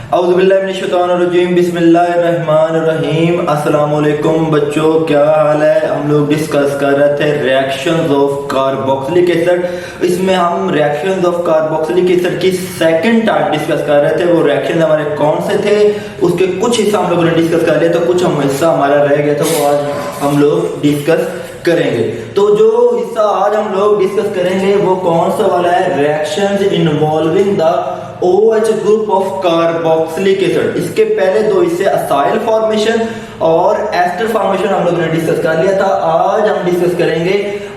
औज़ुबिल्लाहिमिनश्शैतानिर्रजीम बिस्मिल्लाहिर्रहमानिर्रहीम। अस्सलाम वालेकुम बच्चों, क्या हाल है। हम लोग डिस्कस कर रहे थे रिएक्शंस ऑफ कार्बोक्सिलिक एसिड। इसमें हम रिएक्शंस ऑफ कार्बोक्सिलिक एसिड की सेकंड टाइप डिस्कस कर रहे थे। वो रिएक्शन हमारे कौन से थे, उसके कुछ हिस्सा हम लोगों ने डिस्कस कर लिया, तो कुछ हम हिस्सा हमारा रह गया था, वो आज हम लोग डिस्कस करेंगे। तो जो हिस्सा आज हम लोग डिस्कस करेंगे वो कौन सा वाला है, reactions involving the OH group of carboxylic acid. इसके पहले दो हिस्से असाइल फॉर्मेशन और एस्टर फॉर्मेशन हम लोगों ने डिस्कस कर लिया था। आज हम डिस्कस करेंगे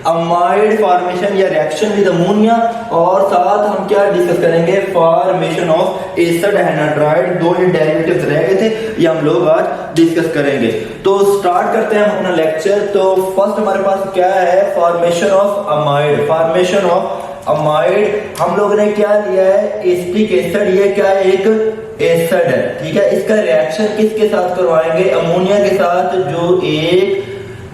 अमाइड फॉर्मेशन या रिएक्शन विद अमोनिया, और साथ हम क्या डिस्कस करेंगे, फॉर्मेशन ऑफ एसिड एनाड्राइड। दो ही डेरिवेटिव्स रह गए थे, ये हम लोग आज डिस्कस करेंगे। तो स्टार्ट करते हैं हम अपना लेक्चर। तो फर्स्ट हमारे पास क्या है, formation of amide. Formation of amide हम लोग ने क्या लिया है, एसिटिक एसिड। ये क्या है, एक एसिड है, ठीक है। इसका रिएक्शन किसके साथ करवाएंगे, अमोनिया के साथ, जो एक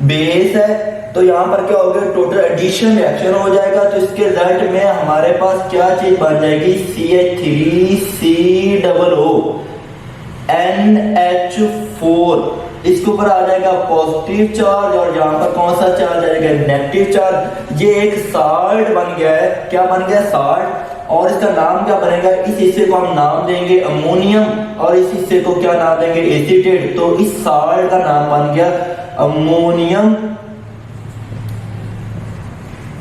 बेस है। तो यहाँ पर क्या होगा, टोटल एडिशन रिएक्शन हो जाएगा। तो इसके रिजल्ट में हमारे पास क्या चीज बन जाएगी, CH3COO NH4। इसके ऊपर आ जाएगा पॉजिटिव चार्ज, और यहाँ पर कौन सा चार्ज आएगा, नेगेटिव चार्ज। ये एक साल्ट बन गया है। क्या बन गया, साल्ट। और इसका नाम क्या बनेगा, इस हिस्से को हम नाम देंगे अमोनियम, और इस हिस्से को क्या नाम देंगे, एसीटेट। तो इस साल्ट का नाम बन गया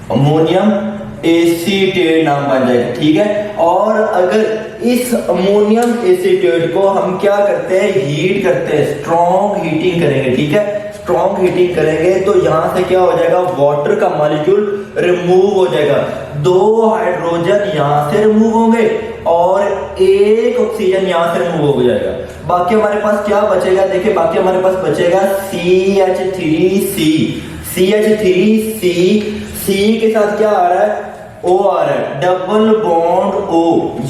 अमोनियम एसीटेट नाम बन जाएगा, ठीक है। और अगर इस अमोनियम एसीटेट को हम क्या करते हैं, हीट करते हैं, स्ट्रॉन्ग हीटिंग करेंगे, ठीक है। स्ट्रॉन्ग हीटिंग करेंगे तो यहां से क्या हो जाएगा, वाटर का मॉलिक्यूल रिमूव हो जाएगा। दो हाइड्रोजन यहां से रिमूव होंगे और एक ऑक्सीजन यहां से रिमूव हो जाएगा। बाकी हमारे पास क्या बचेगा, देखिए बाकी हमारे पास बचेगा CH3C के साथ क्या आ रहा है, O आ रहा है, डबल बॉन्ड O।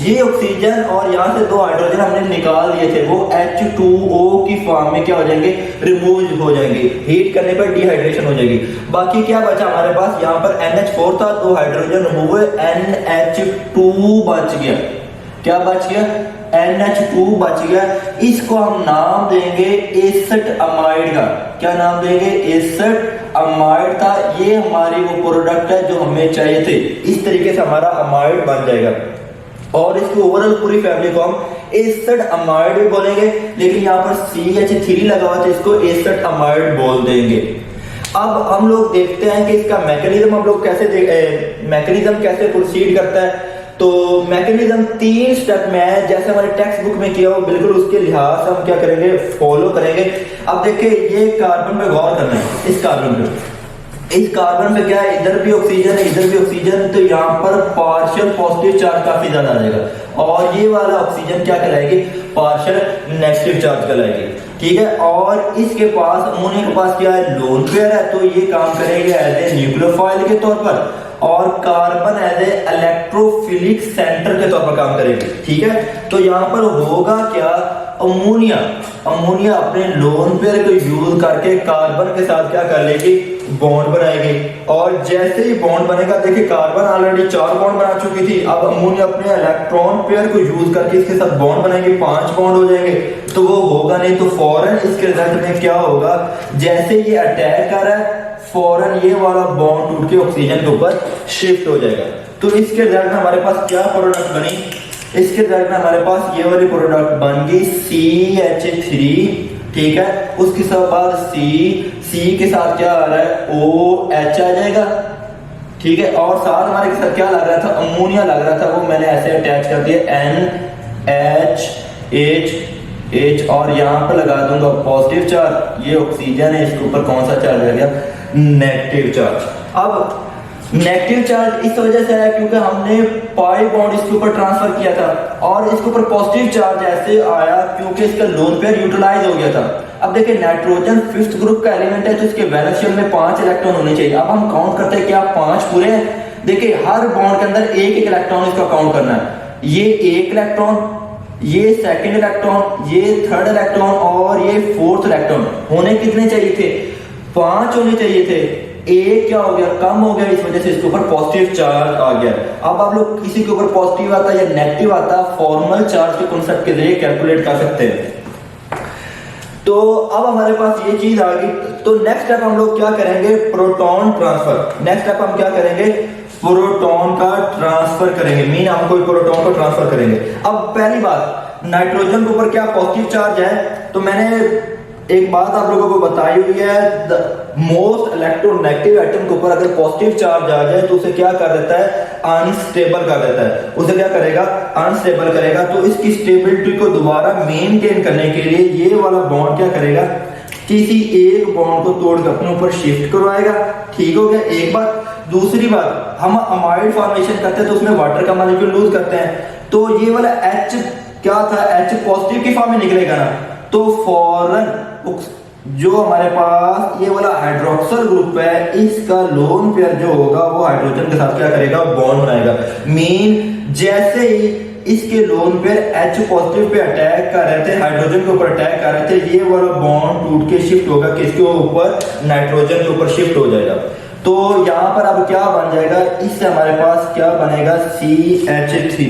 ये ऑक्सीजन और यहाँ से दो हाइड्रोजन हमने निकाल दिए थे, वो H2O की फॉर्म में क्या हो जाएंगे, रिमूव हो जाएंगे। हीट करने पर डिहाइड्रेशन हो जाएगी। बाकी क्या बचा हमारे पास, यहाँ पर NH4 था, दो हाइड्रोजन रिमूव हुए, NH2 बच गया। क्या बच गया, NH2 बच गया। इसको हम नाम देंगे एसिड अमाइड का। क्या नाम देंगे, एसिड अमाइड था। ये हमारी वो प्रोडक्ट है जो हमें चाहिए थे। इस तरीके से हमारा अमाइड बन जाएगा, और इसकी ओवरऑल पूरी फैमिली को हम एसिड अमाइड भी बोलेंगे, लेकिन यहाँ पर CH3 लगा हुआ था, इसको एसिड अमाइड बोल देंगे। अब हम लोग देखते हैं कि इसका मैकेनिज्म हम लोग मैकेनिज्म कैसे प्रोसीड करता है। तो मैकेनिज्म 3 स्टेप में है, जैसे हमारे टेक्स्ट बुक में किया हो, बिल्कुल उसके लिहाज से हम क्या करेंगे, फॉलो करेंगे। अब देखिए ये कार्बन पे गौर करना है। इस कार्बन पे क्या है, इधर भी ऑक्सीजन है, इधर भी ऑक्सीजन। तो यहाँ पर पार्शियल पॉजिटिव चार्ज काफी ज्यादा आ जाएगा, और ये वाला ऑक्सीजन क्या कहलाएगी, पार्शियल नेगेटिव चार्ज कहलाएगी, ठीक है। और इसके पास अमोनिया के पास क्या है, लोन पेयर है, तो ये काम करेंगे एज ए न्यूक्लियोफाइल के तौर पर, और carbon as a electrophilic centre के तौर पर काम करेंगे, ठीक है। तो यहाँ पर होगा क्या, अमोनिया अपने लोन पेयर को यूज करके कार्बन के साथ क्या कर लेगी, बॉन्ड बनाएगी। और जैसे ही बॉन्ड बनेगा, देखिए कार्बन ऑलरेडी 4 बॉन्ड बना चुकी थी, अब अमोनिया अपने इलेक्ट्रॉन पेयर को यूज करके इसके साथ बॉन्ड बनाएगी, 5 बॉन्ड हो जाएंगे। तो वो होगा नहीं, तो फौरन इसके रिजल्ट में क्या होगा, जैसे ये अटैक कर रहा है, फौरन ये वाला बॉन्ड टूट के ऑक्सीजन के ऊपर शिफ्ट हो जाएगा। तो इसके रिजल्ट में हमारे पास क्या प्रोडक्ट बनी, इसके रिजल्ट में हमारे पास ये वाली प्रोडक्ट बन गई CH3, ठीक है। उसके बाद C के साथ क्या आ रहा है, OH आ जाएगा, ठीक है। और साथ हमारे के साथ क्या लग रहा था, अमोनिया लग रहा था, वो मैंने ऐसे अटैच कर दिया, NH, और यहाँ पर लगा दूंगा पॉजिटिव चार्ज। ये ऑक्सीजन है, इसके ऊपर कौन सा चार्ज आ गया, नेगेटिव चार्ज। अब नेगेटिव चार्ज इस वजह से है क्योंकि हमने पाई बॉन्ड इसके ऊपर ट्रांसफर किया था, और इसके ऊपर पॉजिटिव चार्ज ऐसे आया क्योंकि इसका लोन पेयर यूटिलाइज हो गया था। अब देखिए नाइट्रोजन 5th ग्रुप का एलिमेंट है, तो इसके वैलेंस शेल में 5 इलेक्ट्रॉन होने चाहिए। अब हम काउंट करते हैं, क्या 5 पूरे हैं। देखिए हर बॉन्ड के अंदर एक एक इलेक्ट्रॉन इसका काउंट करना है। ये 1 इलेक्ट्रॉन, ये 2nd इलेक्ट्रॉन, ये 3rd इलेक्ट्रॉन, और ये 4th इलेक्ट्रॉन। होने कितने चाहिए थे, 5 होने चाहिए थे, एक क्या हो गया, कम हो गया, इस वजह से इसके ऊपर पॉजिटिव चार्ज आ गया। अब आप लोग किसी के ऊपर पॉजिटिव आता है या नेगेटिव आता है, फॉर्मल चार्ज के कॉन्सेप्ट के जरिए कैलकुलेट कर सकते हैं। तो अब हमारे पास ये चीज आ गई, तो नेक्स्ट स्टेप हम लोग क्या करेंगे, प्रोटॉन ट्रांसफर। नेक्स्ट स्टेप हम क्या करेंगे, प्रोटॉन का ट्रांसफर करेंगे, मीन हम कोई प्रोटॉन को ट्रांसफर करेंगे। अब पहली बात, नाइट्रोजन के ऊपर क्या पॉजिटिव चार्ज है, तो मैंने एक बात आप लोगों को बताई हुई है, मोस्ट इलेक्ट्रोनेगेटिव एटम के ऊपर अगर पॉजिटिव चार्ज आ जाए तो उसे क्या कर देता है, अनस्टेबल कर देता है, उसे क्या करेगा, अनस्टेबल करेगा। तो इसकी स्टेबिलिटी को दोबारा मेंटेन करने के लिए ये वाला बॉन्ड क्या करेगा, किसी एक बॉन्ड को तोड़ के अपने ऊपर शिफ्ट करवाएगा। ठीक हो गया एक बात। दूसरी बात, हम अमाइड फॉर्मेशन करते हैं तो उसमें वाटर का मॉलिक्यूल लूज करते हैं, तो ये वाला H क्या था, H पॉजिटिव की फॉर्म में निकलेगा ना, तो फौरन जो हमारे पास ये वाला हाइड्रोक्सल ग्रुप है, इसका लोन पेयर जो होगा वो हाइड्रोजन के साथ क्या करेगा, बॉन्ड बनाएगा। मीन जैसे ही इसके lone pair H positive pay attack कर रहे थे, हाइड्रोजन के ऊपर अटैक कर रहे थे, ये वाला बॉन्ड टूट के शिफ्ट होगा किसके ऊपर, नाइट्रोजन के ऊपर शिफ्ट हो जाएगा। तो यहाँ पर अब क्या बन जाएगा, इससे हमारे पास क्या बनेगा, CH3,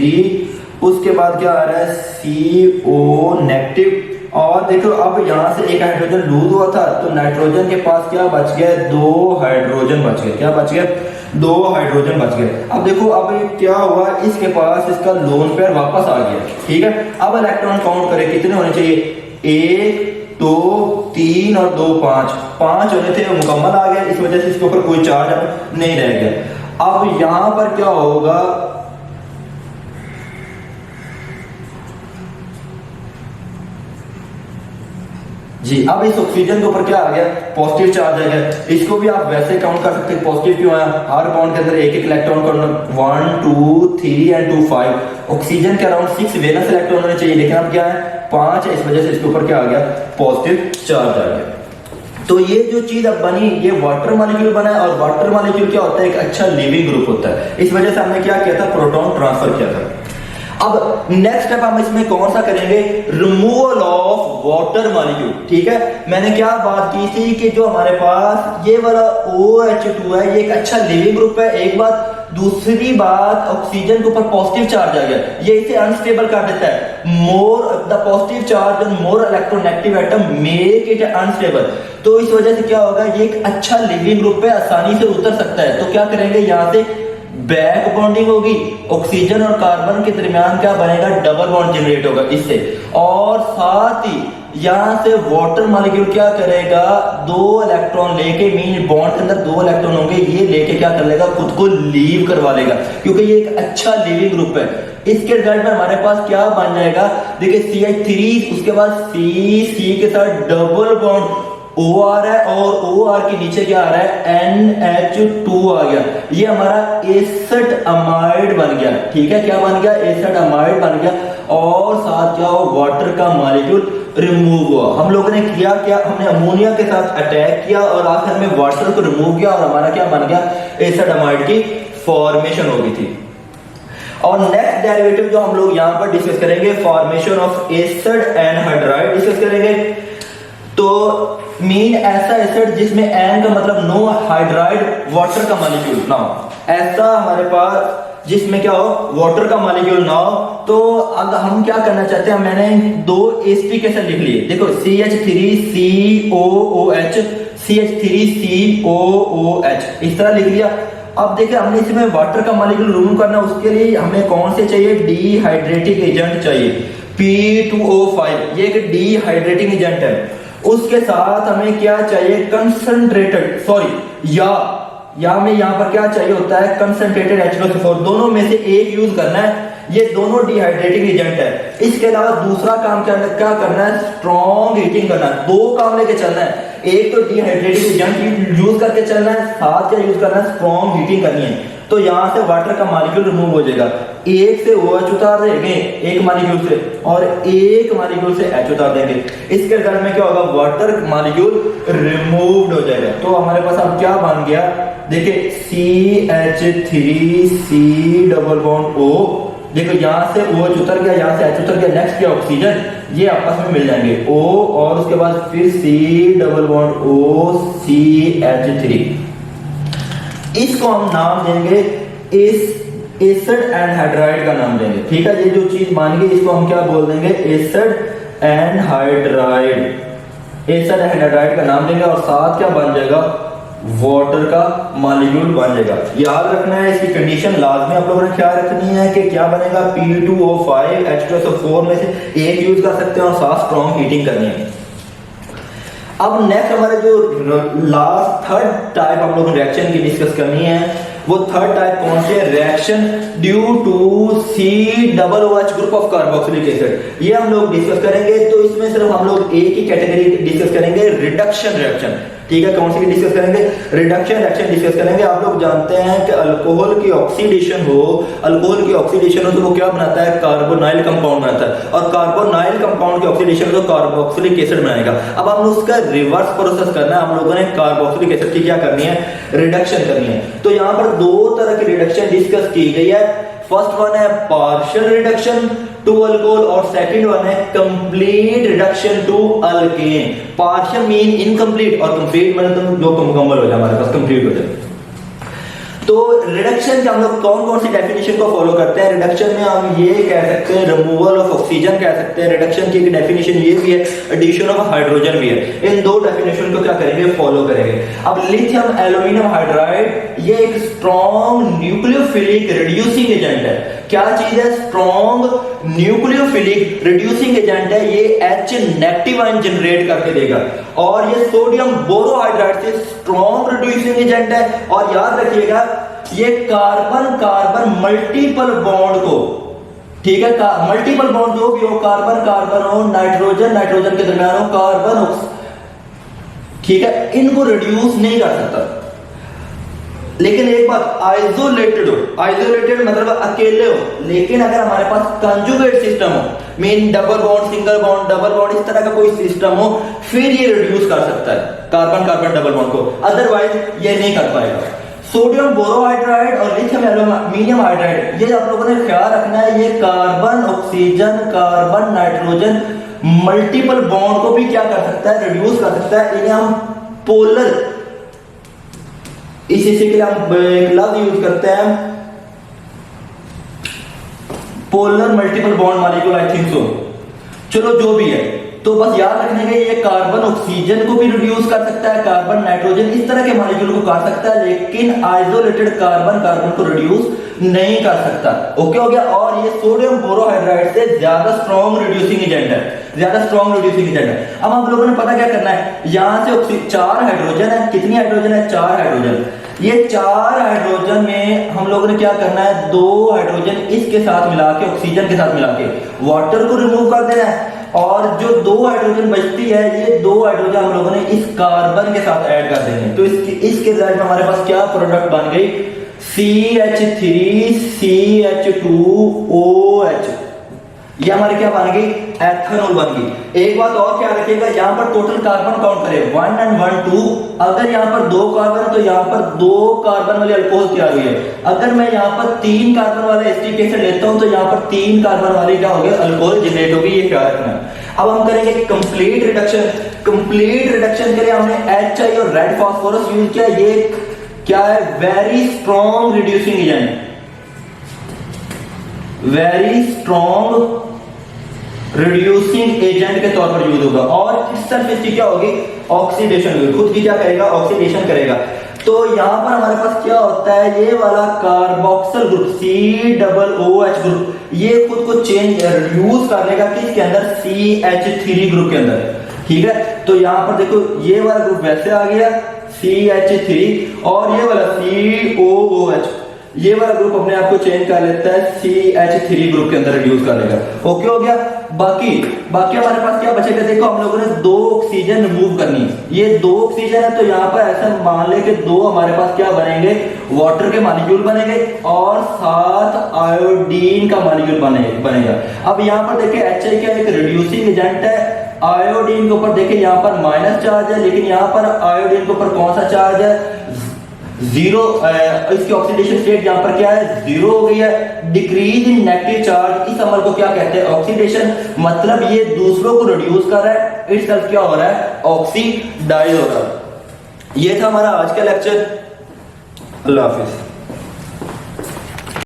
उसके बाद क्या आ रहा है, CO नेगेटिव। और देखो अब यहाँ से एक हाइड्रोजन लूज हुआ था, तो नाइट्रोजन के पास क्या बच गया, 2 हाइड्रोजन बच गए। क्या बच गए, 2 हाइड्रोजन बच गए। अब देखो अब क्या हुआ, इसके पास इसका लोन पेयर वापस आ गया। ठीक है, अब इलेक्ट्रॉन काउंट करें कितने होने चाहिए, 1 2 3 और 2 5 होने थे, मुकम्मल आ गया, इस वजह से इसके ऊपर कोई चार्ज अब नहीं रह गया। अब यहां पर क्या होगा, जी अब इस ऑक्सीजन के ऊपर क्या आ गया, पॉजिटिव चार्ज आ गया। इसको भी आप वैसे काउंट कर सकते हैं, पॉजिटिव क्यों आया, हर बॉन्ड के अंदर एक एक इलेक्ट्रॉन का 1 2 3 एंड 2 5। ऑक्सीजन के अराउंड 6 वैलेंस इलेक्ट्रॉन होने चाहिए, लेकिन अब क्या है 5 है, इस वजह से इसके ऊपर क्या आ गया, पॉजिटिव चार्ज आ गया। तो ये जो चीज अब बनी, ये वाटर मॉलिक्यूल बना है, और वाटर मॉलिक्यूल क्या होता है, एक अच्छा लिविंग ग्रुप होता है। इस वजह से हमने क्या किया था, प्रोटॉन ट्रांसफर किया था। अब नेक्स्ट स्टेप हम इसमें कौन सा करेंगे, रिमूवल ऑफ वाटर मॉलिक्यूल। ठीक है, मैंने क्या बात की थी कि जो हमारे पास ये वाला OH2 है, ये एक अच्छा लिविंग ग्रुप है, एक बात। दूसरी बात, ऑक्सीजन के ऊपर पॉजिटिव चार्ज आ गया, ये इसे अनस्टेबल कर देता है। More the positive charge on more electronegative atom make it unstable. तो इस वजह से क्या होगा, ये एक अच्छा लिविंग ग्रुप पे आसानी से उतर सकता है। तो क्या करेंगे, यहाँ से बैक बॉन्डिंग होगी, ऑक्सीजन और कार्बन के दरमियान क्या बनेगा, डबल बॉन्ड जनरेट होगा इससे। और साथ ही यहां से वाटर मॉलिक्यूल क्या करेगा, 2 इलेक्ट्रॉन लेके, मीन बॉन्ड के अंदर 2 इलेक्ट्रॉन होंगे, ये लेके क्या कर लेगा, खुद को लीव करवा लेगा, क्योंकि ये एक अच्छा लिविंग ग्रुप है। इसके रिजल्ट में हमारे पास क्या बन जाएगा, देखिए CH3, उसके बाद C के साथ डबल बॉन्ड O आ रहा है, और O आर के नीचे क्या आ रहा है, NH2 आ गया, ये हमारा एसिड अमाइड बन गया। ठीक है, क्या बन गया, एसिड अमाइड बन गया। और साथ क्या हो, वाटर का मॉलिक्यूल रिमूव हुआ। हम लोगों ने किया क्या, हमने अमोनिया के साथ अटैक किया और आखिर में वाटर को रिमूव किया, और हमारा क्या बन गया, एसिड अमाइड की फॉर्मेशन हो गई थी। और नेक्स्ट डेरिवेटिव जो हम लोग यहाँ पर डिस्कस करेंगे, formation of acid anhydride discuss करेंगे। तो मीन ऐसा एसिड जिसमें एन का मतलब नो हाइड्राइड वाटर का मॉलिक्यूल ना हो, ऐसा हमारे पास जिसमें क्या हो, वाटर का मॉलिक्यूल ना हो। तो अब हम क्या करना चाहते हैं, मैंने 2 एस्टिक एसिड लिख लिए, देखो CH3COOH, CH3COOH, इस तरह लिख लिया। अब देखिए हमने इसमें वाटर का मॉलिक्यूल रिमूव करना, उसके लिए हमें कौन से चाहिए, डिहाइड्रेटिंग एजेंट चाहिए, P2O5, ये एक डिहाइड्रेटिंग एजेंट है। उसके साथ हमें क्या चाहिए, कंसंट्रेटेड, सॉरी या हमें यहाँ पर क्या चाहिए होता है, कंसंट्रेटेड H2SO4, दोनों में से एक यूज करना है। ये दोनों डिहाइड्रेटिंग एजेंट है। इसके अलावा दूसरा काम क्या करना है, स्ट्रॉन्ग हीटिंग करना है। 2 काम लेके चलना है, एक तो डिहाइड्रेटिंग एजेंट यूज करके चलना है, साथ क्या यूज करना है, स्ट्रॉन्ग हीटिंग करनी है। तो यहां से वाटर का मॉलिक्यूल रिमूव हो जाएगा, एक से OH उतार देंगे, एक मॉलिक्यूल से, और एक मॉलिक्यूल से H उतार देंगे। इसके रिजल्ट में क्या होगा, वाटर मॉलिक्यूल रिमूव्ड हो जाएगा। तो हमारे पास अब क्या बन गया, देखिए CH3C डबल बॉन्ड O, देखो यहाँ से OH उतर गया, यहाँ से H उतर गया, नेक्स्ट क्या ऑक्सीजन, ये आपस में मिल जाएंगे O और उसके बाद फिर C डबल बॉन्ड OCH3। इसको हम नाम देंगे एसिड एनहाइड्राइड का नाम देंगे, ठीक है। ये जो चीज मान गई इसको हम क्या बोल देंगे, एसिड एनहाइड्राइड, एसिड एनहाइड्राइड का नाम देंगे और साथ क्या बन जाएगा, वाटर का मॉलिक्यूल बन जाएगा। याद रखना है इसकी कंडीशन लाजमी आप लोगों ने क्या रखनी है कि क्या बनेगा, P2O5 H2SO4 में से एक यूज कर सकते हैं और साथ स्ट्रॉन्ग हीटिंग करनी है। अब नेक्स्ट हमारे जो लास्ट थर्ड टाइप हम लोग रिएक्शन की डिस्कस करनी है, वो थर्ड टाइप कौन सी है, reaction due to COOH group of carboxylic acid. ये हम लोग डिस्कस करेंगे। तो इसमें सिर्फ हम लोग एक ही कैटेगरी डिस्कस करेंगे, रिडक्शन रिएक्शन, ठीक है। कौन सी डिस्कस करेंगे, रिडक्शन रिएक्शन डिस्कस करेंगे। आप लोग जानते हैं कि अल्कोहल की ऑक्सीडेशन हो, अल्कोहल की ऑक्सीडेशन हो तो वो क्या बनाता है, कार्बोनाइल कंपाउंड बनाता है, और कार्बोनाइल कंपाउंड की ऑक्सीडेशन तो कार्बोक्सिलिक एसिड बनाएगा। अब हम उसका रिवर्स प्रोसेस करना है, हम लोगों ने कार्बोक्सिलिक एसिड की क्या करनी है, रिडक्शन करनी है। तो यहाँ पर दो तरह की रिडक्शन डिस्कस की गई है। फर्स्ट वन है पार्शियल रिडक्शन टू अल्कोहल और सेकंड वन है complete reduction to alkane. Partial mean incomplete और कंप्लीट मतलब जो मुकम्मल हो जाए, हमारे पास कंप्लीट हो जाए। तो रिडक्शन के हम लोग कौन कौन सी डेफिनेशन को फॉलो करते हैं, रिडक्शन में हम ये कह सकते हैं रिमूवल ऑफ ऑक्सीजन कह सकते हैं। रिडक्शन की एक डेफिनेशन ये भी है, एडिशन ऑफ हाइड्रोजन भी है। इन दो डेफिनेशन को क्या करेंगे, फॉलो करेंगे। अब लिथियम एल्यूमिनियम हाइड्राइड ये एक स्ट्रॉन्ग न्यूक्लियोफिलिक रिड्यूसिंग एजेंट है। क्या चीज है, स्ट्रॉन्ग न्यूक्लियोफिलिक रिड्यूसिंग एजेंट है। ये H नेगेटिव आयन जनरेट करके देगा और ये सोडियम बोरोहाइड्राइड से स्ट्रॉन्ग रिड्यूसिंग एजेंट है। और याद रखिएगा ये कार्बन कार्बन मल्टीपल बॉन्ड को, ठीक है, मल्टीपल बॉन्ड जो भी हो, कार्बन कार्बन हो, नाइट्रोजन नाइट्रोजन के दरमियान हो, कार्बन हो, ठीक है, इनको रिड्यूस नहीं कर सकता। लेकिन एक बात, आइसोलेटेड हो, आइसोलेटेड मतलब अकेले हो, लेकिन अगर हमारे पास कंजुगेट सिस्टम हो, mean double bond single bond double bond, इस तरह का कोई सिस्टम हो, फिर ये रिड्यूस कर सकता है कार्बन कार्बन डबल बॉन्ड को, अदरवाइज ये नहीं कर पाएगा। सोडियम बोरोहाइड्राइड और लिथियम एल्यूमिनियम हाइड्राइड, ये आप लोगों ने ख्याल रखना है, ये carbon oxygen carbon nitrogen multiple bond को भी क्या कर सकता है, रिड्यूस कर सकता है। इन्हें हम पोलर, इसी के लिए हम एक लफ्ज यूज करते हैं, polar multiple bond molecule, I think so. चलो जो भी है, तो बस याद रखने के ये कार्बन ऑक्सीजन को भी रिड्यूस कर सकता है, कार्बन नाइट्रोजन इस तरह के मॉलिक्यूल को काट सकता है, लेकिन आइसोलेटेड कार्बन कार्बन को रिड्यूस नहीं कर सकता। ओके हो गया। और ये सोडियम बोरोहाइड्राइड से ज्यादा स्ट्रॉन्ग रिड्यूसिंग एजेंट है, ज्यादा स्ट्रॉन्ग रिड्यूसिंग एजेंट है। अब हम लोगों ने पता क्या करना है, यहां से 4 हाइड्रोजन है, कितनी हाइड्रोजन है, 4 हाइड्रोजन। ये 4 हाइड्रोजन में हम लोगों ने क्या करना है, 2 हाइड्रोजन इसके साथ मिला के, ऑक्सीजन के साथ मिला के वाटर को रिमूव कर देना है, और जो 2 हाइड्रोजन बचती है, ये 2 हाइड्रोजन हम लोगों ने इस कार्बन के साथ ऐड कर देंगे। तो इसके रिजल्ट में हमारे पास क्या प्रोडक्ट बन गई, CH3CH2OH, ये हमारी क्या बन गई, एथेनॉल बन गई। एक बात और क्या रखिएगा, यहाँ पर टोटल कार्बन काउंट करें 1 and 1 2। अगर यहाँ पर 2 कार्बन है तो यहाँ पर 2 कार्बन वाली अल्कोहल तैयार हुई है। अगर मैं यहाँ पर 3 कार्बन वाले एस्टिक एसिड लेता हूँ तो यहाँ पर 3 कार्बन वाली क्या हो गया, अल्कोहल जनरेट होगी। ये क्या रखना है। अब हम करेंगे कंप्लीट रिडक्शन। कंप्लीट रिडक्शन के लिए हमने HI और रेड फास्फोरस यूज किया। ये क्या है, very strong reducing agent, very strong reducing agent के तौर पर यूज होगा। और इस सरफेस की क्या होगी, ऑक्सीडेशन होगी, खुद की क्या करेगा, ऑक्सीडेशन करेगा। तो यहां पर हमारे पास क्या होता है, ये वाला कार्बोक्सिल ग्रुप COOH ग्रुप, ये खुद को चेंज रिड्यूस कर लेगा किसके अंदर, CH3 ग्रुप के अंदर, ठीक है। तो यहां पर देखो ये वाला ग्रुप वैसे आ गया CH3, और ये वाला COOH, ये वाला ग्रुप अपने आप को चेंज कर लेता है, CH3 ग्रुप के अंदर रिड्यूस कर लेगा। ओके हो गया। बाकी हमारे पास क्या बचेगा, देखो हम लोगों ने 2 ऑक्सीजन रिमूव करनी है। ये 2 ऑक्सीजन है तो यहाँ पर ऐसा मान ले कि 2 हमारे पास क्या बनेंगे, वाटर के मॉलिक्यूल बनेंगे और साथ आयोडीन का मॉलिक्यूल बनेगा। अब यहाँ पर देखिए HI क्या एक रिड्यूसिंग एजेंट है, आयोडीन के ऊपर देखिए यहाँ पर माइनस चार्ज है, लेकिन यहाँ पर आयोडीन के ऊपर कौन सा चार्ज है, जीरो, इसकी ऑक्सीडेशन स्टेट यहाँ पर क्या है, जीरो हो गई है। डिक्रीज इन नेगेटिव चार्ज, इस अमल को क्या कहते हैं, ऑक्सीडेशन। मतलब ये दूसरों को रिड्यूस कर रहा है, इटसेल्फ क्या हो रहा है, ऑक्सीडाइज हो रहा है। ये था हमारा आज का लेक्चर। अल्लाह हाफिज।